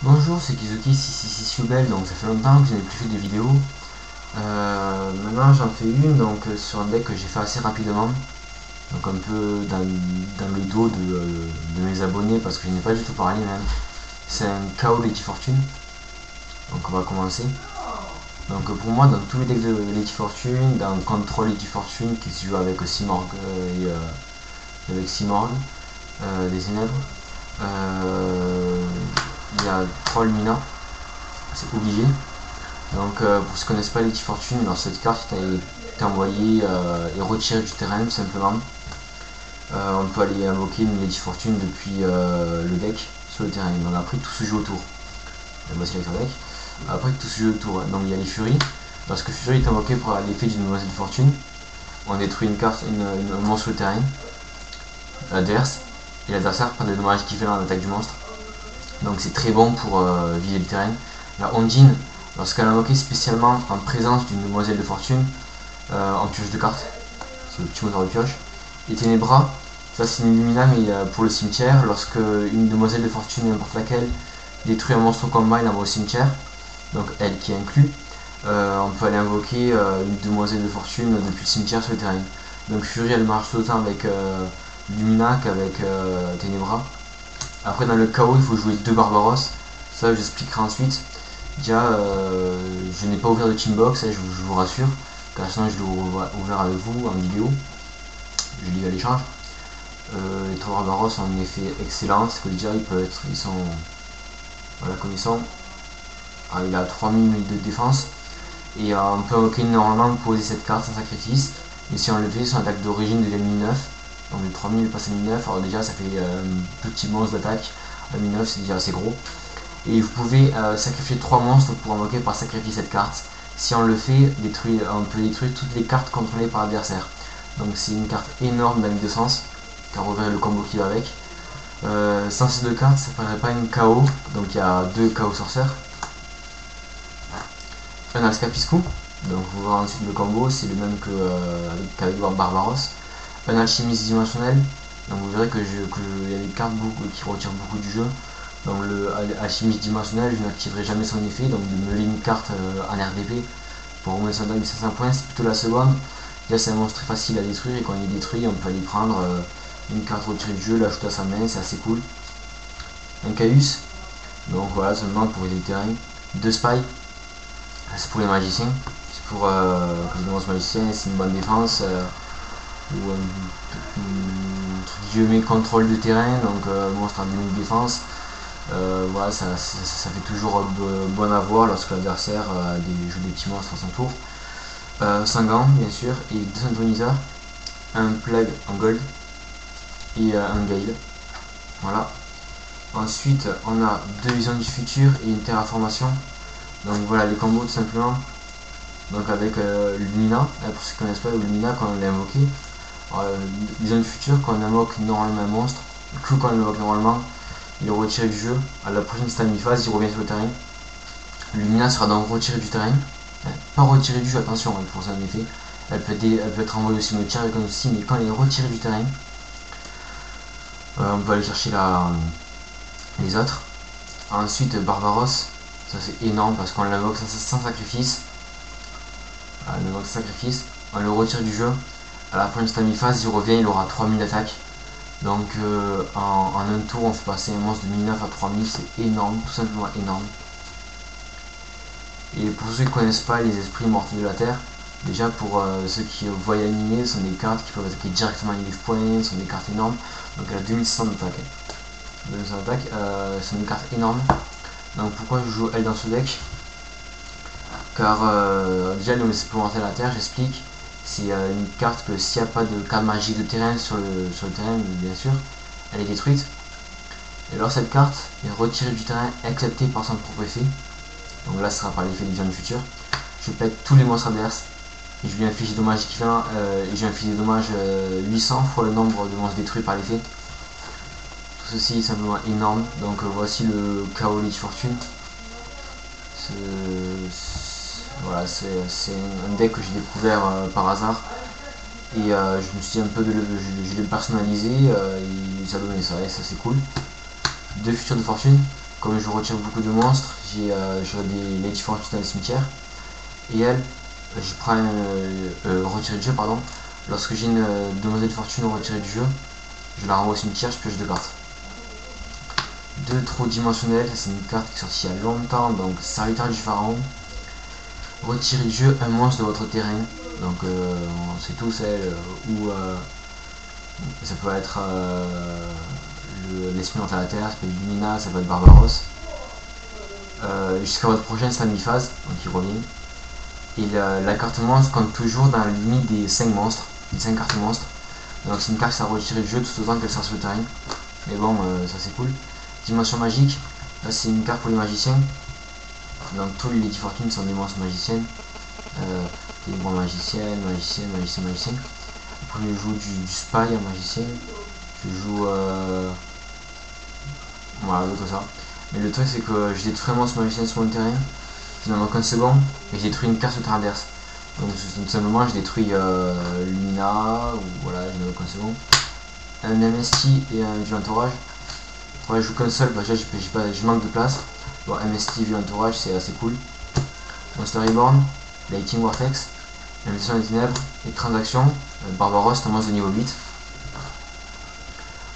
Bonjour, c'est Kizuki 666 Yubel, donc ça fait longtemps que je n'ai plus fait de vidéos. Maintenant j'en fais une sur un deck que j'ai fait assez rapidement, donc un peu dans le dos de mes abonnés parce que je n'ai pas du tout parlé même. C'est un KO Lady Fortune, donc on va commencer. Donc pour moi dans tous les decks de Lady Fortune, dans Control Lady Fortune qui se joue avec Simorgh avec Simorgh, des Ténèbres, il y a 3 Lumina, c'est obligé. Donc pour ceux qui ne connaissent pas Lady Fortune, alors cette carte est envoyée et retirée du terrain tout simplement. On peut aller invoquer une Lady Fortune depuis le deck sur le terrain. Donc après tout se joue autour. Voici la deck. Après tout se joue autour. Donc il y a les Furies. Lorsque Fury est invoqué pour l'effet d'une Demoiselle de Fortune, on détruit une carte, un monstre sur le terrain adverse, et l'adversaire prend des dommages équivalents à l'attaque du monstre. Donc c'est très bon pour vider le terrain. La Ondine, lorsqu'elle est invoquée spécialement en présence d'une Demoiselle de Fortune, en pioche de cartes, c'est le petit moteur de pioche. Et Ténébras, ça c'est une Lumina mais pour le cimetière, lorsque une Demoiselle de Fortune, n'importe laquelle, détruit un monstre au combat, il l'envoie au cimetière, donc elle qui est inclus. On peut aller invoquer une Demoiselle de Fortune depuis le cimetière sur le terrain. Donc Fury elle marche autant avec Lumina qu'avec Ténébras. Après dans le chaos il faut jouer 2 Barbaros, ça j'expliquerai ensuite. Déjà je n'ai pas ouvert de teambox, je vous rassure, car sinon je l'aurais ouvert avec vous en vidéo. Je lis à l'échange. Les 3 Barbaros ont un effet excellent, c'est que déjà ils sont, voilà comme ils sont. Il a 3000 de défense et on peut normalement poser cette carte sans sacrifice, mais si on le fait son attaque d'origine devient 1009, donc le 3000 passe à 1009, alors déjà ça fait un petit monstre d'attaque à 1009, c'est déjà assez gros. Et vous pouvez sacrifier 3 monstres pour invoquer par sacrifier cette carte. Si on le fait, on peut détruire toutes les cartes contrôlées par l'adversaire. Donc c'est une carte énorme dans les deux sens, car on verra le combo qui va avec. Sans ces deux cartes, ça ne ferait pas une KO, donc il y a 2 KO sorcières. Un Alscapiscu, donc vous verrez ensuite le combo, c'est le même qu'avec Barbaros. Un Alchimiste dimensionnel, donc vous verrez il y a des cartes qui retirent beaucoup du jeu. Donc le Alchimiste dimensionnel, je n'activerai jamais son effet, donc de mêler une carte en RDP pour remonter 500 points, c'est plutôt la seconde. Déjà c'est un monstre très facile à détruire et quand il est détruit, on peut aller prendre une carte retirée du jeu, l'ajouter à sa main, c'est assez cool. Un Caius, donc voilà, seulement pour aider le terrain. 2 Spy, c'est pour les magiciens, c'est pour quand je lance magicien, c'est une bonne défense ou un truc contrôle de terrain, donc monstre à 2000 défense. Voilà, ça fait toujours bon à voir lorsque l'adversaire joue des petits monstres à son tour. 5 gants bien sûr, et 2 synchroniseurs, un plague en gold et un gale. Voilà. Ensuite on a 2 visions du futur et une terraformation. Donc voilà les combos tout simplement. Donc avec Lumina, pour ceux qui ne connaissent pas Lumina quand on l'a invoqué. Vision du futur, quand on invoque normalement un monstre, que quand on l'invoque normalement, il est retiré du jeu. À la prochaine stamina phase, il revient sur le terrain. Lumina sera donc retirée du terrain. Pas retirée du jeu, attention, pour son effet. Elle peut être envoyée au cimetière avec un outil, mais quand elle est retirée du terrain, on peut aller chercher les autres. Ensuite, Barbaros, ça c'est énorme parce qu'on l'invoque sans sacrifice. On le retire du jeu. À la fin de stamina phase, il revient, il aura 3000 d'attaque. Donc en un tour, on fait passer un monstre de 1009 à 3000, c'est énorme, tout simplement énorme. Et pour ceux qui ne connaissent pas les esprits mortels de la Terre, déjà pour ceux qui voient l'animé, ce sont des cartes qui peuvent attaquer directement les live points, ce sont des cartes énormes. Donc elle a 2100 d'attaque. 2100 d'attaque, ce sont des cartes énormes. Donc pourquoi je joue elle dans ce deck? Car déjà les esprits mortels de la Terre, j'explique. C'est une carte que s'il n'y a pas de carte magique de terrain sur le terrain, bien sûr, elle est détruite. Et alors cette carte est retirée du terrain excepté par son propre effet. Donc là ce sera par l'effet des visions du futur. Je pète tous les monstres adverses et je lui inflige des dommages équivalents et j'ai infligé des dommages 800 fois le nombre de monstres détruits par l'effet. Tout ceci est simplement énorme. Donc voici le KO Lady Fortune. Voilà, c'est un deck que j'ai découvert par hasard et je me suis dit un peu je l'ai personnalisé et ça donnait ça et ça c'est cool. 2 futurs de fortune. comme je retire beaucoup de monstres, j'ai des Lady Fortune dans le cimetière. Et elle, je prends retirer du jeu, pardon. Lorsque j'ai une demoiselle fortune retirée du jeu, je la renvoie au cimetière, je pioche 2 cartes. 2 trous dimensionnels, c'est une carte qui est sortie il y a longtemps, donc Serviteur du Pharaon. Retirez du jeu un monstre de votre terrain, donc on sait tous où ça peut être l'esprit dans la terre, ça peut être Lumina, ça peut être Barbaros. Jusqu'à votre prochaine stand phase, donc il revient. Et la carte monstre compte toujours dans la limite des 5 monstres, des 5 cartes monstres. Donc c'est une carte qui sera retirée du jeu tout autant qu'elle sera sur le terrain. Mais bon, ça c'est cool. Dimension magique, là c'est une carte pour les magiciens. Donc tous les Lady Fortune sont des monstres magiciennes. Des bons magiciennes, magiciens. Après je joue du spy en magicien. Je joue voilà, tout ça. Mais le truc c'est que je détruis un monstre magicien sur mon terrain. Je n'en manque un second et j'ai détruit une carte sur le terrain adverse. Donc tout simplement je détruis Lumina, ou voilà, je n'en manque un second. Un MST et un Vieux Entourage. Ouais, je joue qu'un seul, parce que je manque de place. Bon, MST Vieux Entourage, c'est assez cool. Monster Reborn, Lighting Vortex, Invitation des Ténèbres, et Transaction, Barbaros, c'est un monstre de niveau 8.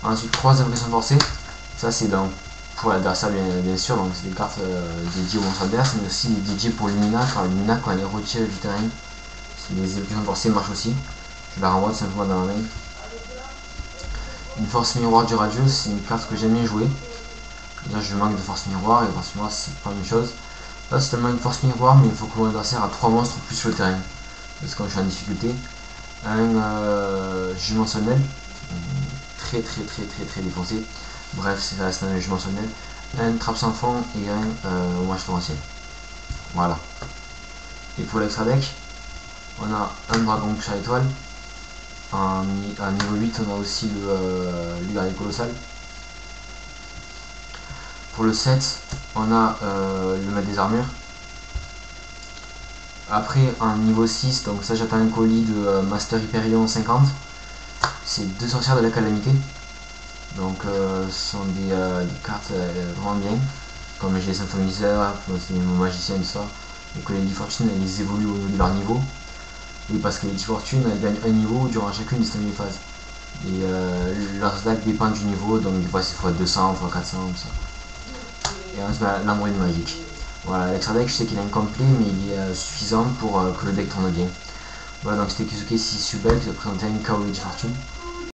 Ensuite, 3 impressions forcées. Ça, c'est pour l'adversaire, bien sûr, donc c'est des cartes dédiées au monstre adverse, mais aussi dédiées pour Lumina, car Lumina, quand elle est retirée du terrain, les impressions forcées marchent aussi. Je la renvoie tout simplement dans ma main. Une force miroir du radius, c'est une carte que j'aime bien jouer. Là je manque de force miroir, et force miroir c'est pas la même chose. Là c'est tellement une force miroir, mais il faut que mon adversaire a 3 monstres plus sur le terrain. Parce que quand je suis en difficulté. Un dimensionnel, très défoncé. Bref, ça reste un dimensionnel. Un trappe sans fond et un hommage torrentiel. Voilà. Et pour l'extra deck, on a un dragon bouche à étoile. À niveau 8, on a aussi le guerrier colossal. Pour le 7, on a le maître des armures. Après, en niveau 6, donc ça j'attends un colis de Master Hyperion 50. C'est 2 sorcières de la calamité. Donc ce sont des cartes vraiment bien. Comme j'ai les symphoniseurs, c'est mon magicien et tout ça. Et que les Lady Fortune, elles évoluent au niveau de leur niveau. Et parce que les Lady Fortune, elles gagnent un niveau durant chacune des stand phases. Et leur stack dépend du niveau, donc des fois c'est x200, x400, tout ça. Et ensuite l'android magique. Voilà, l'extra deck je sais qu'il est incomplet, mais il est suffisant pour que le deck tourne bien. Voilà, donc c'était Keisuke 6 Subel qui a présenté un KO Lady Fortune.